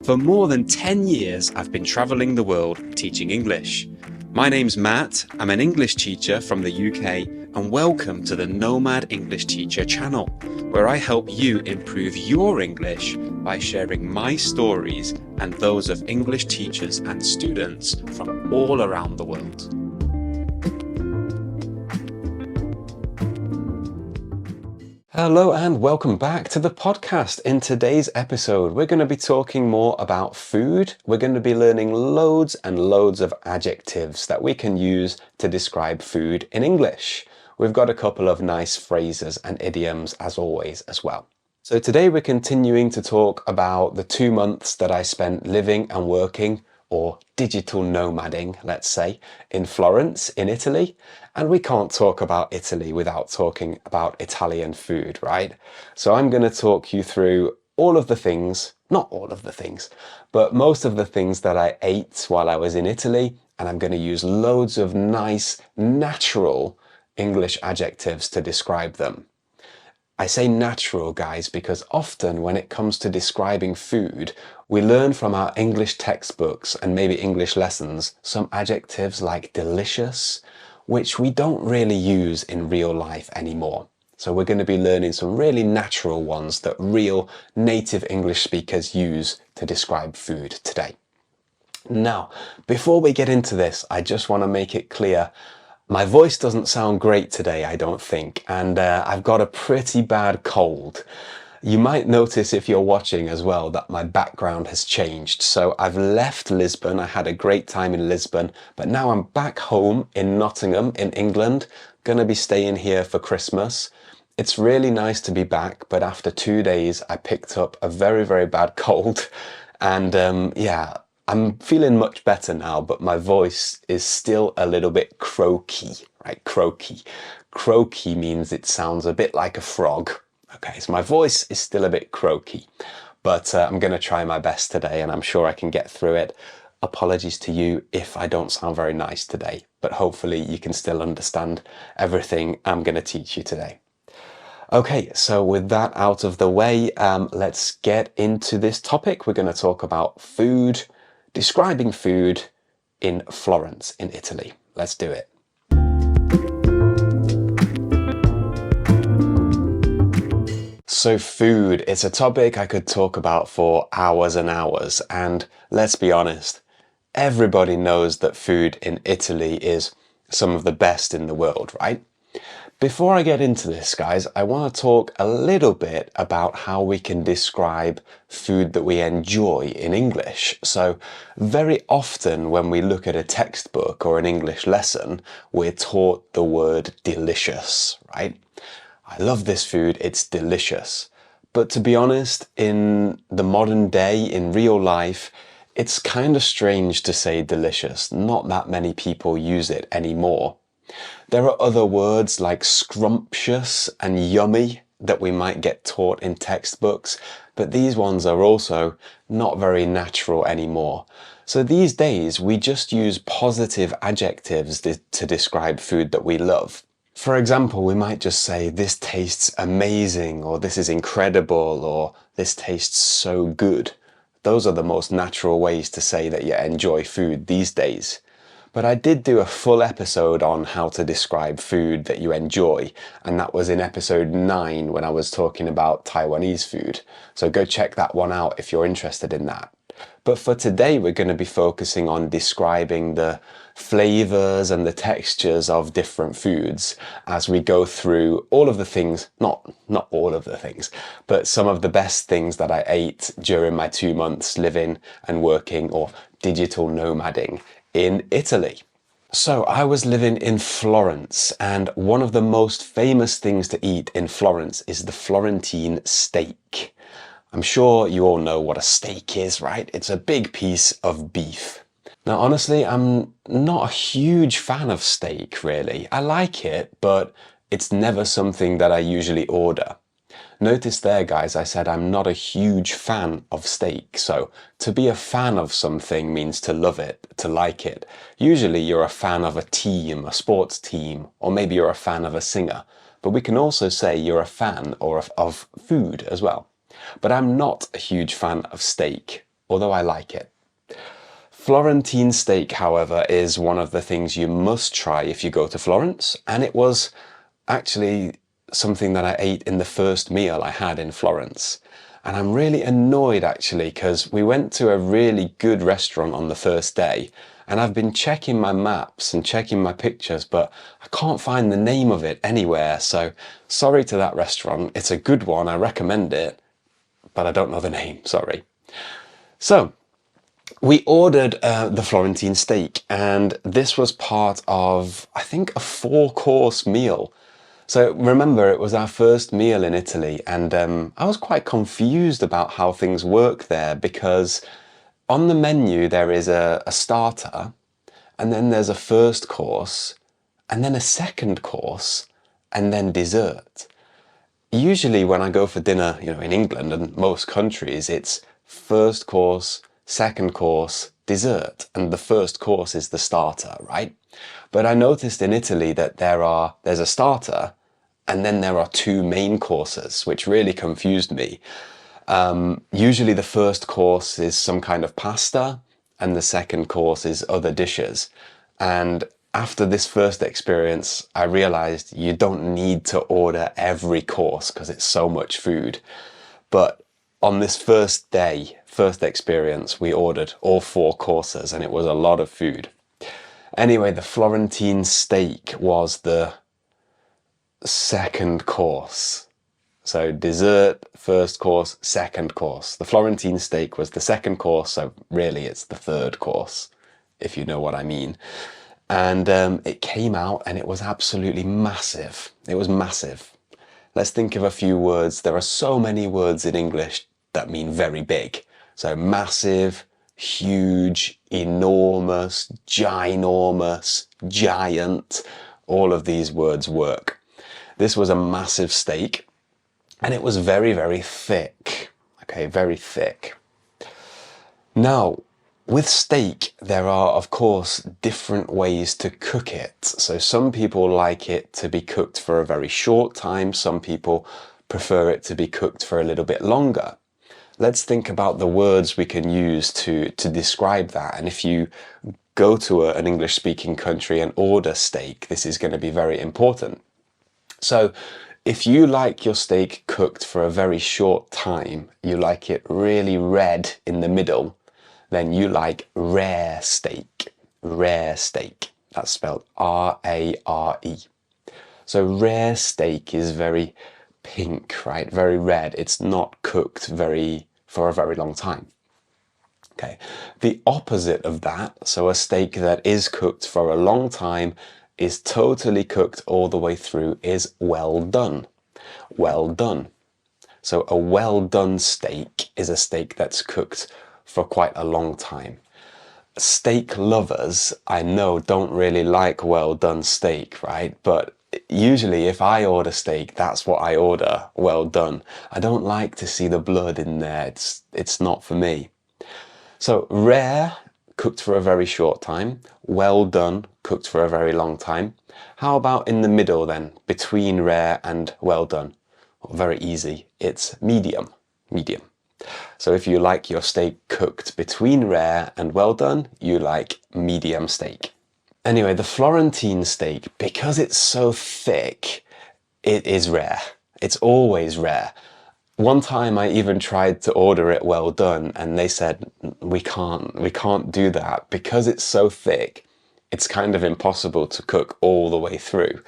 For more than 10 years, I've been travelling the world teaching English. My name's Matt, I'm an English teacher from the UK, and welcome to the Nomad English Teacher channel, where I help you improve your English by sharing my stories and those of English teachers and students from all around the world. Hello and welcome back to the podcast. In today's episode, we're going to be talking more about food. We're going to be learning loads and loads of adjectives that we can use to describe food in English. We've got a couple of nice phrases and idioms as always as well. So today we're continuing to talk about the 2 months that I spent living and working, or digital nomadding, let's say, in Florence, in Italy. And we can't talk about Italy without talking about Italian food, right? So I'm going to talk you through all of the things, not all of the things, but most of the things that I ate while I was in Italy. And I'm going to use loads of nice, natural English adjectives to describe them. I say natural, guys, because often when it comes to describing food, we learn from our English textbooks and maybe English lessons some adjectives like delicious, which we don't really use in real life anymore. So we're going to be learning some really natural ones that real native English speakers use to describe food today. Now, before we get into this, I just want to make it clear my voice doesn't sound great today, I don't think, and I've got a pretty bad cold. You might notice if you're watching as well that my background has changed. So I've left Lisbon, I had a great time in Lisbon, but now I'm back home in Nottingham in England, gonna be staying here for Christmas. It's really nice to be back, but after 2 days I picked up a very, very bad cold, and yeah, I'm feeling much better now, but my voice is still a little bit croaky, right? Croaky. Croaky means it sounds a bit like a frog. Okay, so my voice is still a bit croaky, but I'm going to try my best today and I'm sure I can get through it. Apologies to you if I don't sound very nice today, but hopefully you can still understand everything I'm going to teach you today. Okay, so with that out of the way, let's get into this topic. We're going to talk about food, describing food in Florence, in Italy. Let's do it. So food, it's a topic I could talk about for hours and hours. And let's be honest, everybody knows that food in Italy is some of the best in the world, right? Before I get into this, guys, I want to talk a little bit about how we can describe food that we enjoy in English. So very often when we look at a textbook or an English lesson, we're taught the word delicious, right? I love this food, it's delicious. But to be honest, in the modern day, in real life, it's kind of strange to say delicious. Not that many people use it anymore. There are other words like scrumptious and yummy that we might get taught in textbooks, but these ones are also not very natural anymore. So these days, we just use positive adjectives to describe food that we love. For example, we might just say, this tastes amazing, or this is incredible, or this tastes so good. Those are the most natural ways to say that you enjoy food these days. But I did do a full episode on how to describe food that you enjoy, and that was in episode 9 when I was talking about Taiwanese food. So go check that one out if you're interested in that. But for today, we're going to be focusing on describing the flavors and the textures of different foods as we go through all of the things, not all of the things, but some of the best things that I ate during my 2 months living and working or digital nomading in Italy. So I was living in Florence, and one of the most famous things to eat in Florence is the Florentine steak. I'm sure you all know what a steak is, right? It's a big piece of beef. Now, honestly, I'm not a huge fan of steak, really. I like it, but it's never something that I usually order. Notice there, guys, I said I'm not a huge fan of steak. So to be a fan of something means to love it, to like it. Usually you're a fan of a team, a sports team, or maybe you're a fan of a singer. But we can also say you're a fan of food as well. But I'm not a huge fan of steak. although I like it. Florentine steak, however, is one of the things you must try if you go to Florence, and it was actually something that I ate in the first meal I had in Florence. And I'm really annoyed actually, because we went to a really good restaurant on the first day, and I've been checking my maps and checking my pictures, but I can't find the name of it anywhere. So sorry to that restaurant. It's a good one, I recommend it, but I don't know the name, sorry. So we ordered the Florentine steak, and this was part of, I think, a 4-course meal. So remember, it was our first meal in Italy, and I was quite confused about how things work there, because on the menu there is a starter, and then there's a first course, and then a second course, and then dessert. Usually when I go for dinner, in England and most countries, it's first course, second course, dessert, and the first course is the starter, right? But I noticed in Italy that there's a starter, and then there are 2 main courses, which really confused me. Usually the first course is some kind of pasta, and the second course is other dishes. And after this first experience, I realized you don't need to order every course because it's so much food. But on this first day, first experience, we ordered all 4 courses, and it was a lot of food. Anyway, the Florentine steak was the second course. So dessert, first course, second course. The Florentine steak was the second course, so really it's the third course, if you know what I mean. And it came out and it was absolutely massive. It was massive. Let's think of a few words. There are so many words in English that mean very big. So massive, huge, enormous, ginormous, giant. All of these words work. This was a massive steak, and it was very, very thick. Okay, very thick. Now, with steak, there are, of course, different ways to cook it. So some people like it to be cooked for a very short time. Some people prefer it to be cooked for a little bit longer. Let's think about the words we can use to describe that. And if you go to an English-speaking country and order steak, this is going to be very important. So if you like your steak cooked for a very short time, you like it really red in the middle, then you like rare steak. Rare steak. That's spelled R-A-R-E. So rare steak is very pink, right? Very red. It's not cooked for a very long time. Okay. The opposite of that, so a steak that is cooked for a long time, is totally cooked all the way through, is well done. Well done. So a well done steak is a steak that's cooked for quite a long time. Steak lovers, I know, don't really like well done steak, right? But usually if I order steak, that's what I order, well done. I don't like to see the blood in there. It's not for me. So rare, cooked for a very short time. Well done, cooked for a very long time. How about in the middle then, between rare and well done? Well, very easy. It's medium. Medium. So if you like your steak cooked between rare and well done, you like medium steak. Anyway, the Florentine steak, because it's so thick, it is rare. It's always rare. One time I even tried to order it well done, and they said, we can't do that because it's so thick. It's kind of impossible to cook all the way through.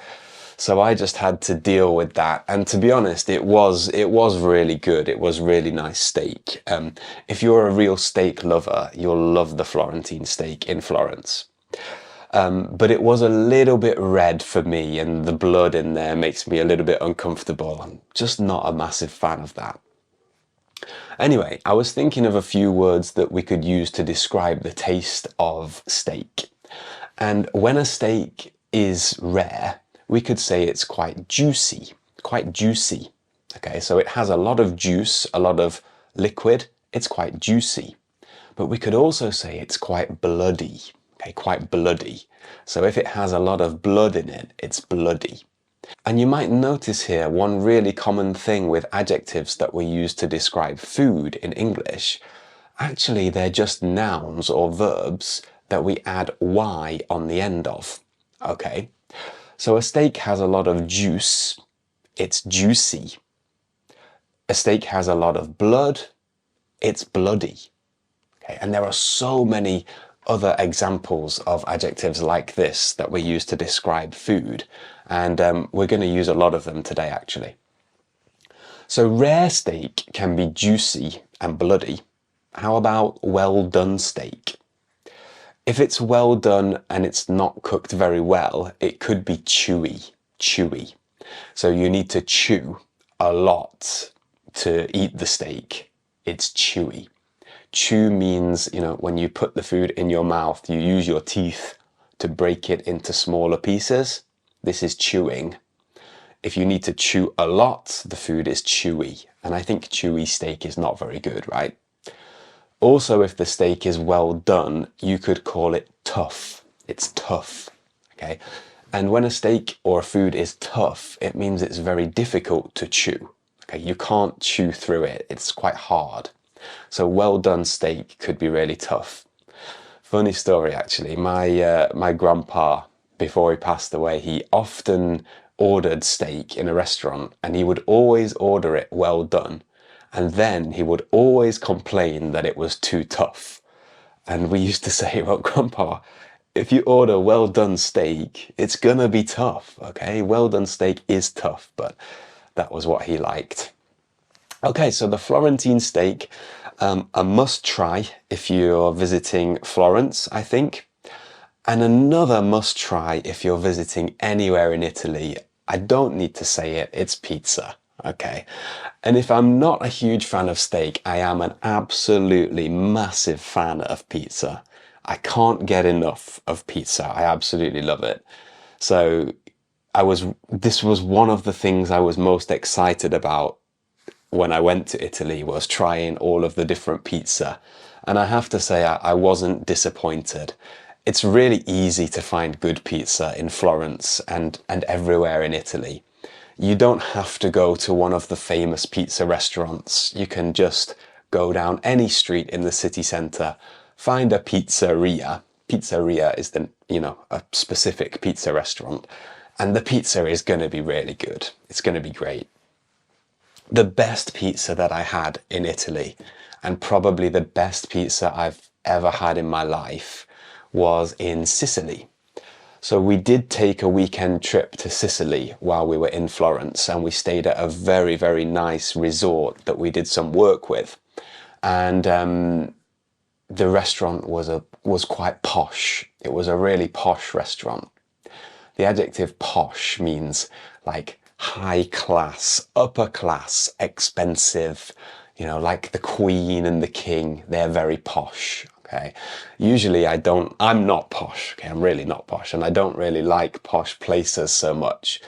So I just had to deal with that. And to be honest, it was really good. It was really nice steak. If you're a real steak lover, you'll love the Florentine steak in Florence. But it was a little bit red for me, and the blood in there makes me a little bit uncomfortable. I'm just not a massive fan of that. Anyway, I was thinking of a few words that we could use to describe the taste of steak. And when a steak is rare, we could say it's quite juicy, quite juicy. Okay, so it has a lot of juice, a lot of liquid. It's quite juicy. But we could also say it's quite bloody. Okay, quite bloody. So if it has a lot of blood in it, it's bloody. And you might notice here one really common thing with adjectives that we use to describe food in English. Actually, they're just nouns or verbs that we add y on the end of. Okay, so a steak has a lot of juice, it's juicy. A steak has a lot of blood, it's bloody. Okay, and there are so many other examples of adjectives like this that we use to describe food, and we're going to use a lot of them today actually. So rare steak can be juicy and bloody. How about well done steak? If it's well done and it's not cooked very well, it could be chewy. So you need to chew a lot to eat the steak. It's chewy. Chew means, when you put the food in your mouth, you use your teeth to break it into smaller pieces. This is chewing. If you need to chew a lot, the food is chewy. And I think chewy steak is not very good, right? Also, if the steak is well done, you could call it tough. It's tough, okay? And when a steak or a food is tough, it means it's very difficult to chew. Okay, you can't chew through it. It's quite hard. So well done steak could be really tough. Funny story actually, my grandpa, before he passed away, he often ordered steak in a restaurant and he would always order it well done. And then he would always complain that it was too tough. And we used to say, well, Grandpa, if you order well done steak, it's gonna be tough, okay? Well done steak is tough, but that was what he liked. Okay, so the Florentine steak, a must try if you're visiting Florence, I think. And another must try if you're visiting anywhere in Italy. I don't need to say it, it's pizza. Okay, and if I'm not a huge fan of steak, I am an absolutely massive fan of pizza. I can't get enough of pizza. I absolutely love it. So this was one of the things I was most excited about when I went to Italy, was trying all of the different pizza. And I have to say, I wasn't disappointed. It's really easy to find good pizza in Florence and everywhere in Italy. You don't have to go to one of the famous pizza restaurants. You can just go down any street in the city centre, find a pizzeria. Pizzeria is a specific pizza restaurant, and the pizza is going to be really good. It's going to be great. The best pizza that I had in Italy, and probably the best pizza I've ever had in my life, was in Sicily. So we did take a weekend trip to Sicily while we were in Florence, and we stayed at a very, very nice resort that we did some work with. And the restaurant was quite posh. It was a really posh restaurant. The adjective posh means like high class, upper class, expensive, like the Queen and the King. They're very posh. Okay. Usually I'm not posh. Okay, I'm really not posh, and I don't really like posh places so much.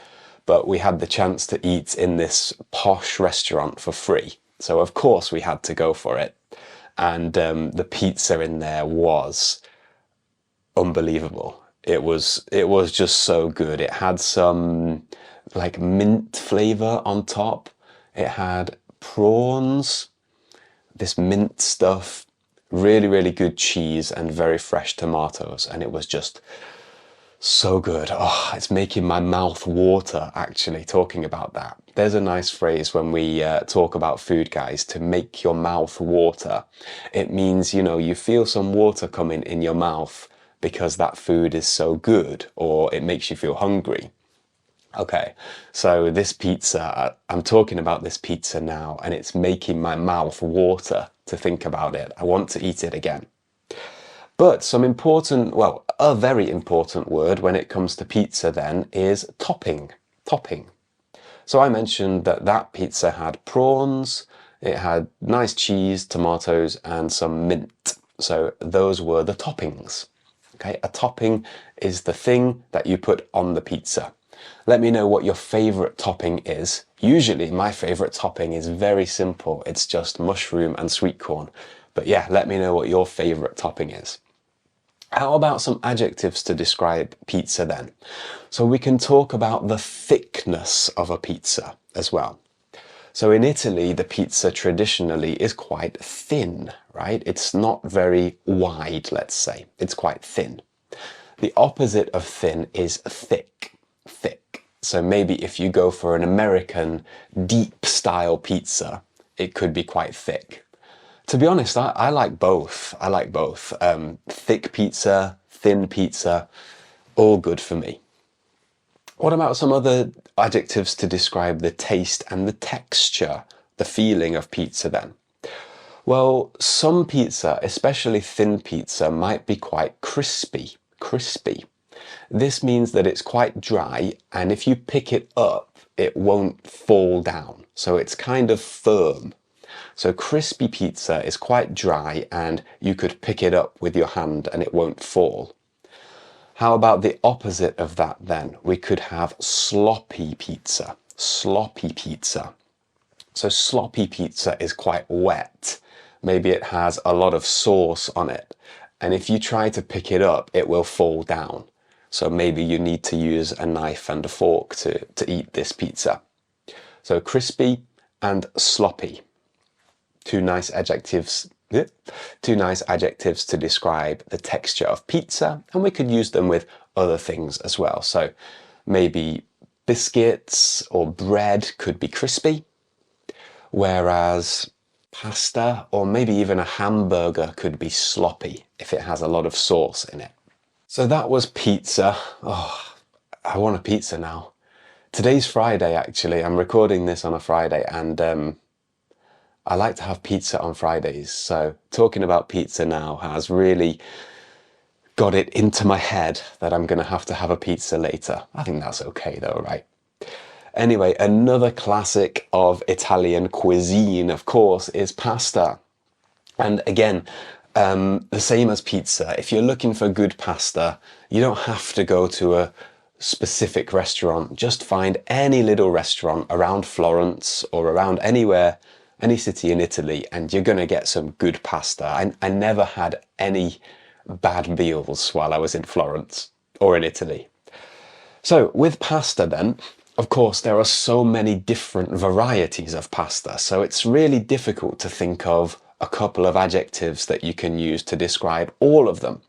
But we had the chance to eat in this posh restaurant for free. So of course we had to go for it. And the pizza in there was unbelievable. It was just so good. It had some like mint flavor on top. It had prawns, this mint stuff, really, really good cheese and very fresh tomatoes. And it was just so good. Oh, it's making my mouth water actually talking about that. There's a nice phrase when we talk about food, guys, to make your mouth water. It means, you feel some water coming in your mouth because that food is so good, or it makes you feel hungry. Okay, so this pizza, I'm talking about this pizza now, and it's making my mouth water to think about it. I want to eat it again. But a very important word when it comes to pizza then is topping. Topping. So I mentioned that pizza had prawns, it had nice cheese, tomatoes, and some mint. So those were the toppings. Okay, a topping is the thing that you put on the pizza. Let me know what your favorite topping is. Usually my favorite topping is very simple. It's just mushroom and sweet corn. But yeah, let me know what your favorite topping is. How about some adjectives to describe pizza then? So we can talk about the thickness of a pizza as well. So in Italy, the pizza traditionally is quite thin, right? It's not very wide, let's say. It's quite thin. The opposite of thin is thick, thick. So maybe if you go for an American deep style pizza, it could be quite thick. To be honest, I like both. I like both. Thick pizza, thin pizza, all good for me. What about some other adjectives to describe the taste and the texture, the feeling of pizza then? Well, some pizza, especially thin pizza, might be quite crispy. Crispy. This means that it's quite dry, and if you pick it up, it won't fall down. So it's kind of firm. So crispy pizza is quite dry, and you could pick it up with your hand and it won't fall. How about the opposite of that then? We could have sloppy pizza. Sloppy pizza. So sloppy pizza is quite wet. Maybe it has a lot of sauce on it. And if you try to pick it up, it will fall down. So maybe you need to use a knife and a fork to eat this pizza. So crispy and sloppy. Two nice adjectives to describe the texture of pizza, and we could use them with other things as well. So maybe biscuits or bread could be crispy, whereas pasta or maybe even a hamburger could be sloppy if it has a lot of sauce in it. So that was pizza. Oh, I want a pizza now. Today's Friday, actually. I'm recording this on a Friday, and I like to have pizza on Fridays, so talking about pizza now has really got it into my head that I'm going to have a pizza later. I think that's okay though, right? Anyway, another classic of Italian cuisine, of course, is pasta. And again, the same as pizza. If you're looking for good pasta, you don't have to go to a specific restaurant. Just find any little restaurant around Florence or around anywhere, any city in Italy, and you're going to get some good pasta. I never had any bad meals while I was in Florence or in Italy. So with pasta then, of course, there are so many different varieties of pasta, so it's really difficult to think of a couple of adjectives that you can use to describe all of them.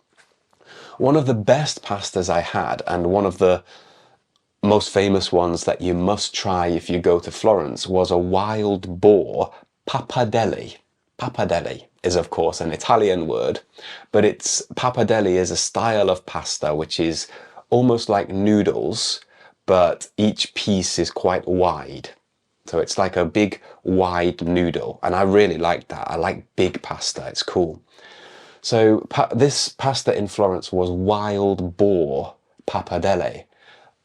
One of the best pastas I had, and one of the most famous ones that you must try if you go to Florence, was a wild boar pappardelle. Pappardelle is of course an Italian word, but pappardelle is a style of pasta which is almost like noodles, but each piece is quite wide. So it's like a big wide noodle, and I really like that. I like big pasta, it's cool. So this pasta in Florence was wild boar pappardelle.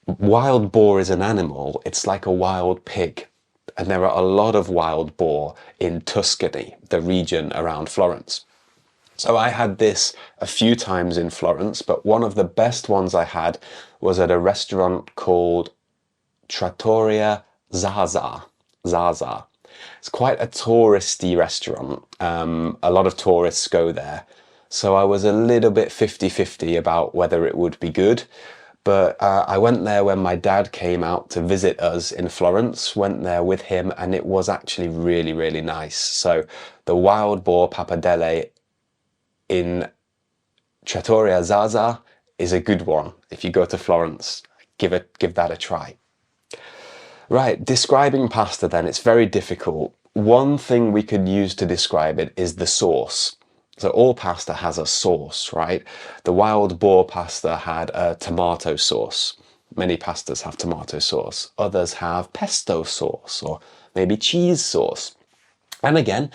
Wild boar is an animal, it's like a wild pig. And there are a lot of wild boar in Tuscany, the region around Florence. So I had this a few times in Florence, but one of the best ones I had was at a restaurant called Trattoria Zaza. Zaza. It's quite a touristy restaurant. A lot of tourists go there. So I was a little bit 50-50 about whether it would be good. But I went there when my dad came out to visit us in Florence, went there with him, and it was actually really, really nice. So the wild boar pappardelle in Trattoria Zaza is a good one. If you go to Florence, give that a try. Right, describing pasta then, it's very difficult. One thing we could use to describe it is the sauce. So all pasta has a sauce, right? The wild boar pasta had a tomato sauce. Many pastas have tomato sauce. Others have pesto sauce or maybe cheese sauce. And again,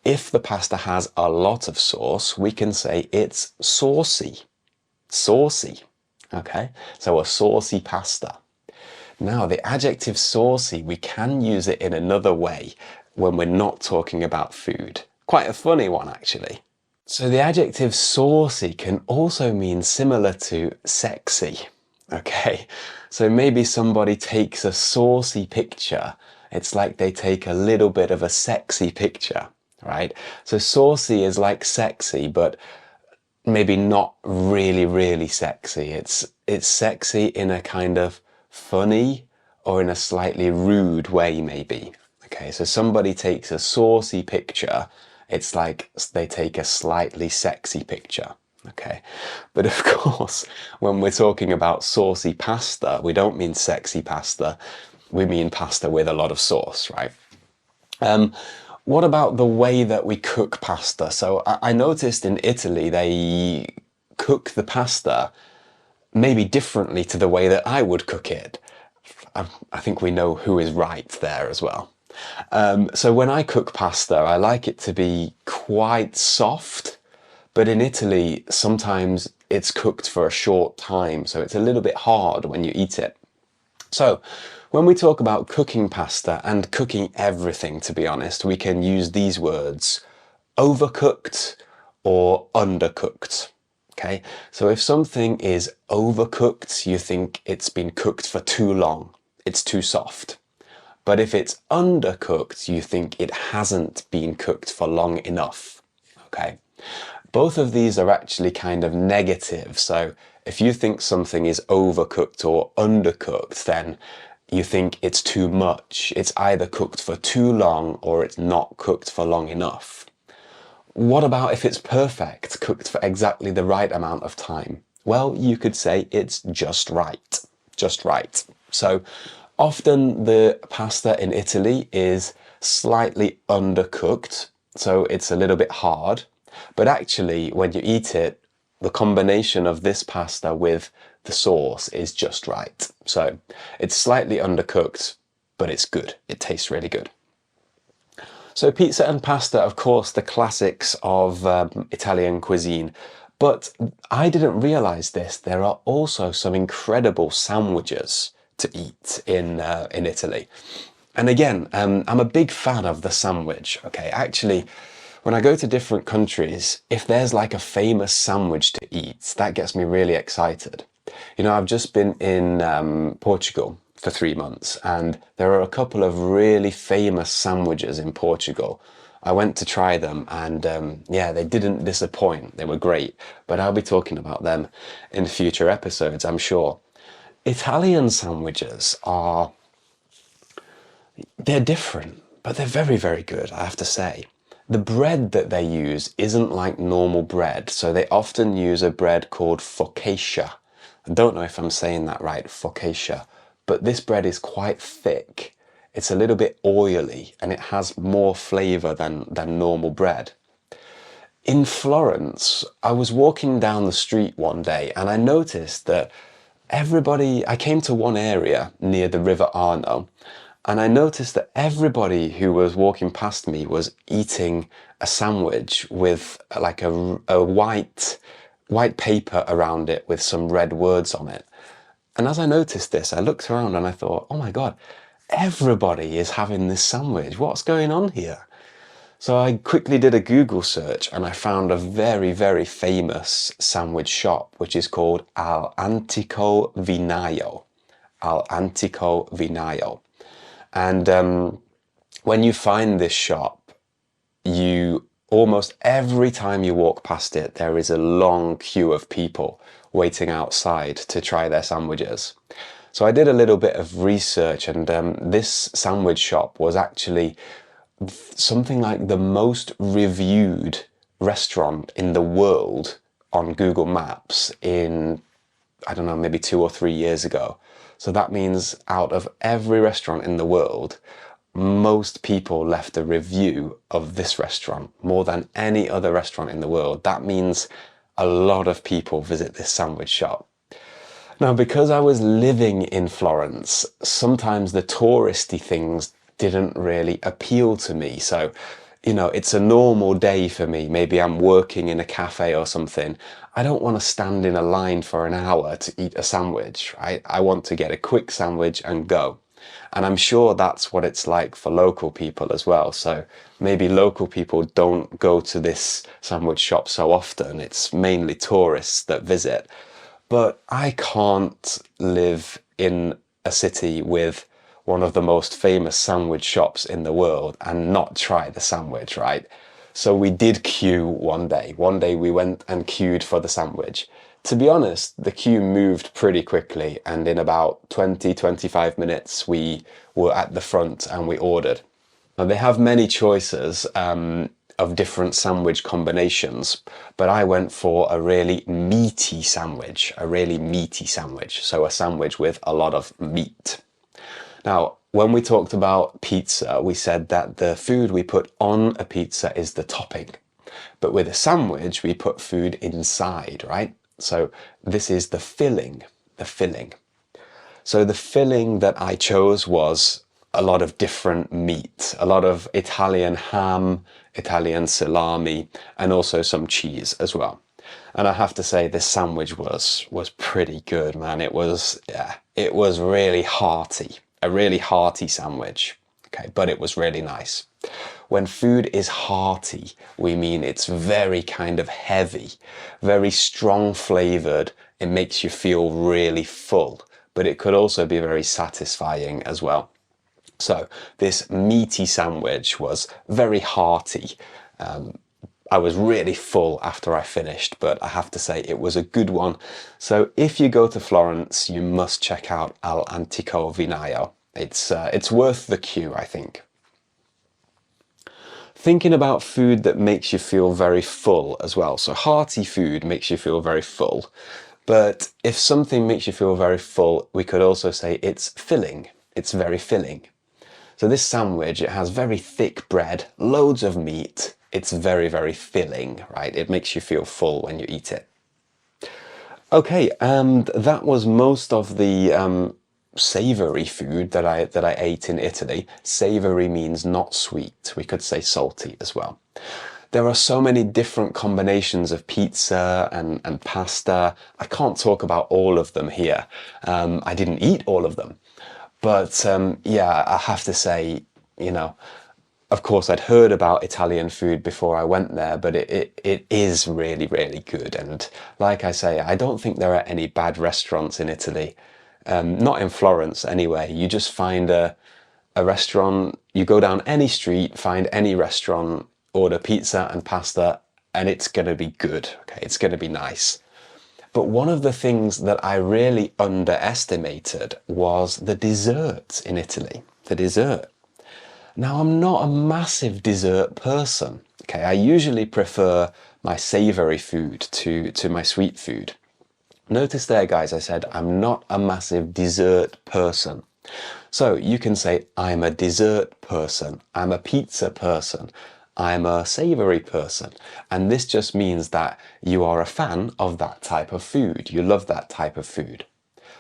if the pasta has a lot of sauce, we can say it's saucy. Saucy, okay? So a saucy pasta. Now, the adjective saucy, we can use it in another way when we're not talking about food. Quite a funny one, actually. So the adjective saucy can also mean similar to sexy, okay? So maybe somebody takes a saucy picture. It's like they take a little bit of a sexy picture, right? So saucy is like sexy, but maybe not really, really sexy. It's sexy in a kind of funny or in a slightly rude way, maybe. Okay, so somebody takes a saucy picture, it's like they take a slightly sexy picture. Okay, but of course, when we're talking about saucy pasta, we don't mean sexy pasta, we mean pasta with a lot of sauce, right? What about the way that we cook pasta? So I noticed in Italy they cook the pasta maybe differently to the way that I would cook it. I think we know who is right there as well. So when I cook pasta, I like it to be quite soft, but in Italy, sometimes it's cooked for a short time, so it's a little bit hard when you eat it. So when we talk about cooking pasta and cooking everything, to be honest, we can use these words: overcooked or undercooked. Okay, so if something is overcooked, you think it's been cooked for too long, it's too soft. But if it's undercooked, you think it hasn't been cooked for long enough. Okay, both of these are actually kind of negative. So if you think something is overcooked or undercooked, then you think it's too much. It's either cooked for too long or it's not cooked for long enough. What about if it's perfect, cooked for exactly the right amount of time? Well, you could say it's just right. Just right. So often the pasta in Italy is slightly undercooked, so it's a little bit hard. But actually, when you eat it, the combination of this pasta with the sauce is just right. So it's slightly undercooked, but it's good. It tastes really good. So pizza and pasta, of course, the classics of Italian cuisine. But I didn't realize this. There are also some incredible sandwiches to eat in Italy. And again, I'm a big fan of the sandwich. Okay, actually, when I go to different countries, if there's like a famous sandwich to eat, that gets me really excited. You know, I've just been in Portugal for 3 months, and there are a couple of really famous sandwiches in Portugal. I went to try them, and yeah, they didn't disappoint. They were great, but I'll be talking about them in future episodes, I'm sure. Italian sandwiches are, they're different, but they're very, very good, I have to say. The bread that they use isn't like normal bread, so they often use a bread called focaccia. I don't know if I'm saying that right, focaccia, but this bread is quite thick. It's a little bit oily and it has more flavor than normal bread. In Florence, I was walking down the street one day and I noticed that I came to one area near the River Arno, and I noticed that everybody who was walking past me was eating a sandwich with like a white paper around it with some red words on it. And as I noticed this, I looked around and I thought, oh my God, everybody is having this sandwich. What's going on here? So I quickly did a Google search and I found a very, very famous sandwich shop, which is called Al Antico Vinaio. Al Antico Vinaio. And when you find this shop, you almost every time you walk past it, there is a long queue of people waiting outside to try their sandwiches. So I did a little bit of research, and this sandwich shop was actually something like the most reviewed restaurant in the world on Google Maps in, I don't know, maybe 2 or 3 years ago. So that means out of every restaurant in the world, most people left a review of this restaurant more than any other restaurant in the world. That means a lot of people visit this sandwich shop. Now, because I was living in Florence, sometimes the touristy things didn't really appeal to me. So, you know, it's a normal day for me. Maybe I'm working in a cafe or something. I don't want to stand in a line for an hour to eat a sandwich, right? I want to get a quick sandwich and go. And I'm sure that's what it's like for local people as well. So maybe local people don't go to this sandwich shop so often. It's mainly tourists that visit. But I can't live in a city with one of the most famous sandwich shops in the world and not try the sandwich, right? So we did queue one day. One day we went and queued for the sandwich. To be honest, the queue moved pretty quickly, and in about 20, 25 minutes we were at the front and we ordered. Now, they have many choices of different sandwich combinations, but I went for a really meaty sandwich, so a sandwich with a lot of meat. Now, when we talked about pizza, we said that the food we put on a pizza is the topping. But with a sandwich, we put food inside, right? So this is the filling, the filling. So the filling that I chose was a lot of different meat, a lot of Italian ham, Italian salami, and also some cheese as well. And I have to say this sandwich was pretty good, man. It was, yeah, it was really hearty, a really hearty sandwich. Okay, but it was really nice. When food is hearty, we mean it's very kind of heavy, very strong flavored. It makes you feel really full, but it could also be very satisfying as well. So this meaty sandwich was very hearty. I was really full after I finished, but I have to say it was a good one. So if you go to Florence, you must check out Al Antico Vinaio. It's worth the queue, I think. Thinking about food that makes you feel very full as well. So hearty food makes you feel very full. But if something makes you feel very full, we could also say it's filling. It's very filling. So this sandwich, it has very thick bread, loads of meat. It's very, very filling, right? It makes you feel full when you eat it. Okay, and that was most of the savory food that I ate in Italy. Savory means not sweet. We could say salty as well. There are so many different combinations of pizza and pasta. I can't talk about all of them here. I didn't eat all of them. But yeah, I have to say, you know, of course I'd heard about Italian food before I went there, but it is really, really good. And like I say, I don't think there are any bad restaurants in Italy. Not in Florence anyway. You just find a restaurant, you go down any street, find any restaurant, order pizza and pasta, and it's going to be good. Okay, it's going to be nice. But one of the things that I really underestimated was the dessert in Italy, the dessert. Now, I'm not a massive dessert person. Okay, I usually prefer my savory food to my sweet food. Notice there, guys, I said I'm not a massive dessert person. So you can say I'm a dessert person, I'm a pizza person, I'm a savory person. And this just means that you are a fan of that type of food. You love that type of food.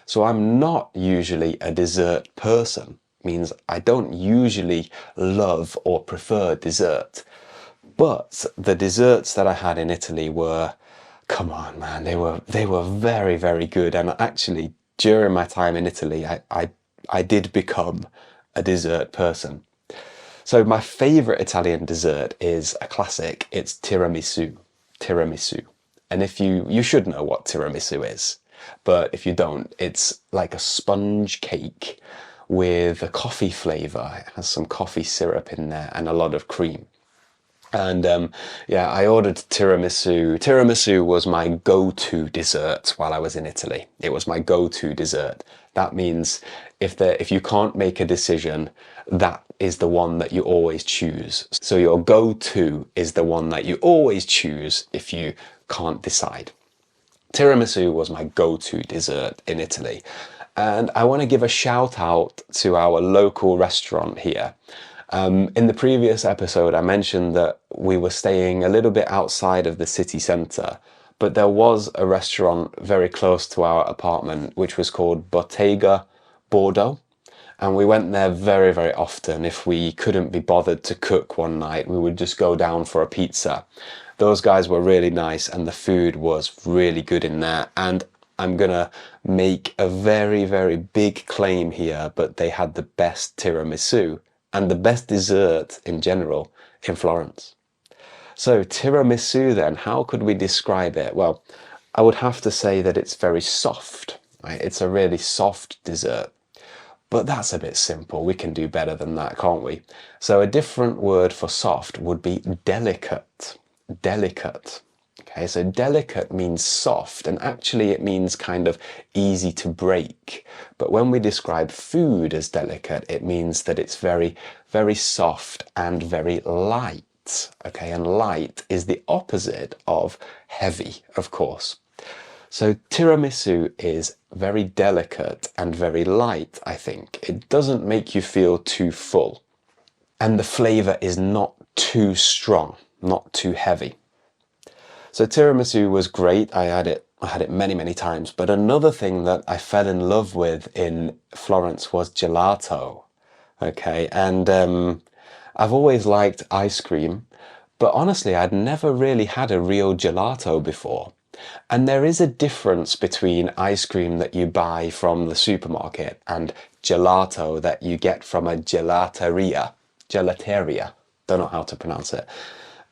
So I'm not usually a dessert person. Means I don't usually love or prefer dessert. But the desserts that I had in Italy were, come on, man, they were very, very good. And actually, during my time in Italy, I did become a dessert person. So my favorite Italian dessert is a classic. It's tiramisu. Tiramisu. And if you should know what tiramisu is, but if you don't, it's like a sponge cake with a coffee flavor. It has some coffee syrup in there and a lot of cream. And yeah, I ordered tiramisu. Tiramisu was my go-to dessert while I was in Italy. It was my go-to dessert. That means if you can't make a decision, that is the one that you always choose. So your go-to is the one that you always choose if you can't decide. Tiramisu was my go-to dessert in Italy. And I want to give a shout out to our local restaurant here. In the previous episode, I mentioned that we were staying a little bit outside of the city centre, but there was a restaurant very close to our apartment, which was called Bottega Bordeaux. And we went there very, very often. If we couldn't be bothered to cook one night, we would just go down for a pizza. Those guys were really nice and the food was really good in there. And I'm gonna make a very, very big claim here, but they had the best tiramisu and the best dessert in general in Florence. So tiramisu then, how could we describe it? Well, I would have to say that it's very soft, right? It's a really soft dessert. But that's a bit simple. We can do better than that, can't we? So a different word for soft would be delicate. Delicate. Okay, so delicate means soft, and actually it means kind of easy to break. But when we describe food as delicate, it means that it's very, very soft and very light. Okay, and light is the opposite of heavy, of course. So tiramisu is very delicate and very light, I think. It doesn't make you feel too full. And the flavor is not too strong, not too heavy. So tiramisu was great. I had it many, many times. But another thing that I fell in love with in Florence was gelato. Okay, and I've always liked ice cream, but honestly, I'd never really had a real gelato before. And there is a difference between ice cream that you buy from the supermarket and gelato that you get from a gelateria. Don't know how to pronounce it.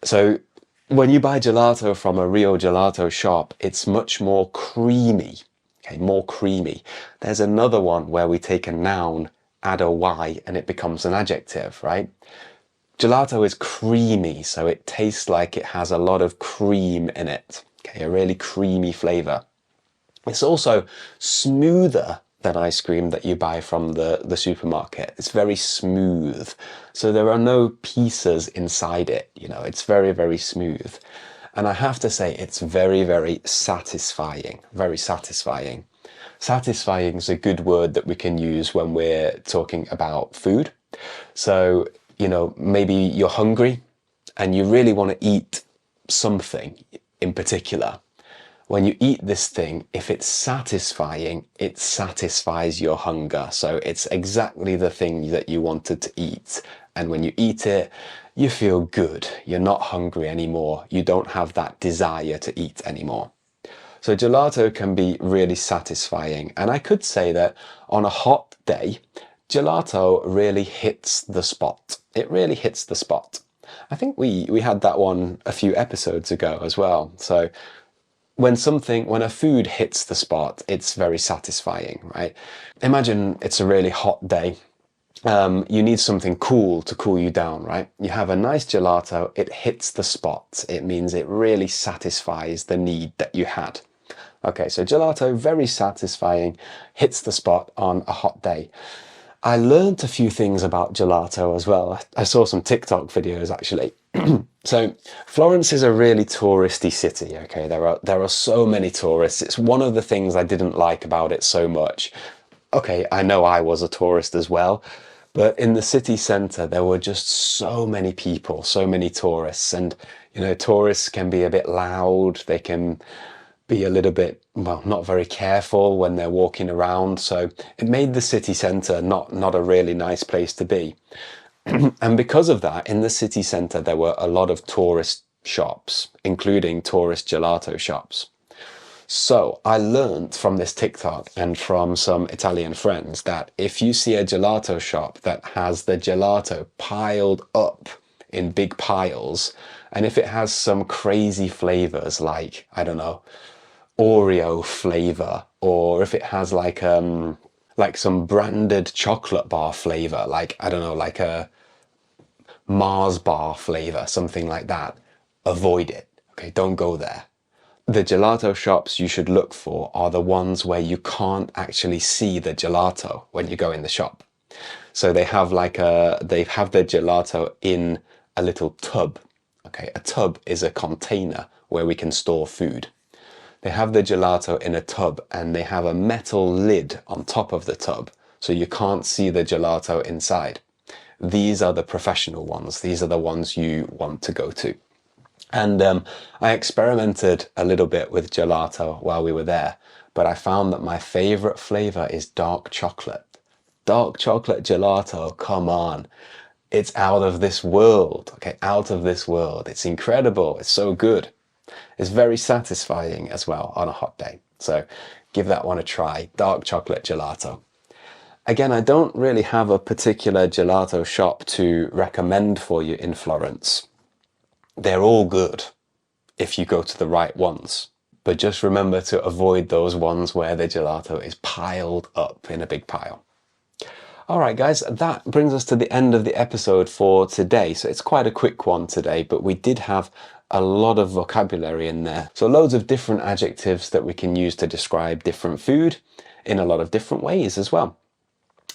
So when you buy gelato from a real gelato shop, it's much more creamy. Okay, more creamy. There's another one where we take a noun, add a y, and it becomes an adjective, right? Gelato is creamy, so it tastes like it has a lot of cream in it. Okay, a really creamy flavor. It's also smoother than ice cream that you buy from the supermarket. It's very smooth. So there are no pieces inside it, you know, it's very, very smooth. And I have to say, it's very, very satisfying, very satisfying. Satisfying is a good word that we can use when we're talking about food. So, you know, maybe you're hungry and you really want to eat something in particular. When you eat this thing, if it's satisfying, it satisfies your hunger. So it's exactly the thing that you wanted to eat. And when you eat it, you feel good. You're not hungry anymore. You don't have that desire to eat anymore. So gelato can be really satisfying. And I could say that on a hot day, gelato really hits the spot. It really hits the spot. I think we had that one a few episodes ago as well. So when a food hits the spot, it's very satisfying, right? Imagine it's a really hot day. You need something cool to cool you down, right? You have a nice gelato, it hits the spot. It means it really satisfies the need that you had. Okay, so gelato, very satisfying, hits the spot on a hot day. I learned a few things about gelato as well. I saw some TikTok videos actually. So Florence is a really touristy city, okay? There are so many tourists. It's one of the things I didn't like about it so much. Okay, I know I was a tourist as well, but in the city centre there were just so many people, so many tourists, and you know, tourists can be a bit loud, they can be a little bit, well, not very careful when they're walking around, so it made the city centre not a really nice place to be. And because of that, in the city centre, there were a lot of tourist shops, including tourist gelato shops. So I learned from this TikTok and from some Italian friends that if you see a gelato shop that has the gelato piled up in big piles, and if it has some crazy flavors like, I don't know, Oreo flavor, or if it has like some branded chocolate bar flavor, like, I don't know, like a Mars bar flavor, something like that, avoid it. Okay, don't go there. The gelato shops you should look for are the ones where you can't actually see the gelato when you go in the shop. So they have the gelato in a little tub. Okay, a tub is a container where we can store food. They have the gelato in a tub and they have a metal lid on top of the tub, so you can't see the gelato inside. These are the professional ones. These are the ones you want to go to. And I experimented a little bit with gelato while we were there, but I found that my favorite flavor is dark chocolate. Dark chocolate gelato, come on. It's out of this world, okay? Out of this world. It's incredible. It's so good. It's very satisfying as well on a hot day. So give that one a try. Dark chocolate gelato. Again, I don't really have a particular gelato shop to recommend for you in Florence. They're all good if you go to the right ones. But just remember to avoid those ones where the gelato is piled up in a big pile. All right, guys, that brings us to the end of the episode for today. So it's quite a quick one today, but we did have a lot of vocabulary in there. So loads of different adjectives that we can use to describe different food in a lot of different ways as well.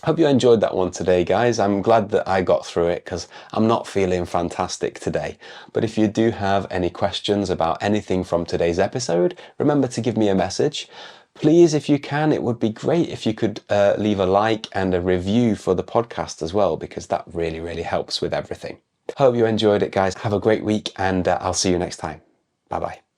Hope you enjoyed that one today, guys. I'm glad that I got through it because I'm not feeling fantastic today. But if you do have any questions about anything from today's episode, remember to give me a message. Please, if you can, it would be great if you could leave a like and a review for the podcast as well, because that really, really helps with everything. Hope you enjoyed it, guys. Have a great week, and I'll see you next time. Bye-bye.